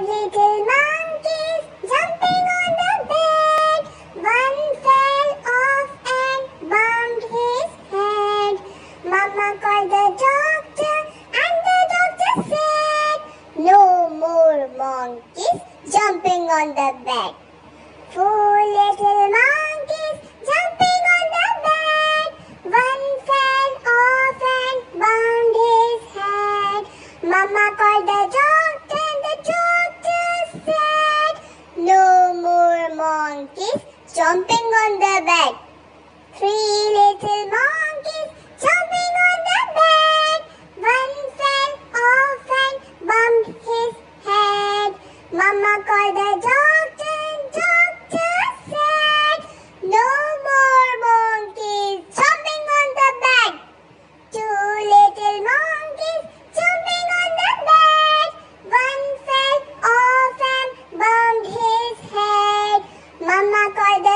little monkeys jumping on the bed. One fell off and bumped his head. Mama called the doctor and the doctor said, "No more monkeys jumping on the bed." Four little monkeys jumping on the bed. One fell off and bumped his head. Mama called the doctor and the doctor said, "No more monkeys jumping on the bed." Three little monkeys jumping on the bed. One fell off and bumped his head. Mama called the doctor and doctor said, "No more monkeys jumping on the bed." Two little monkeys jumping on the bed. One fell off and bumped his head. Mama called the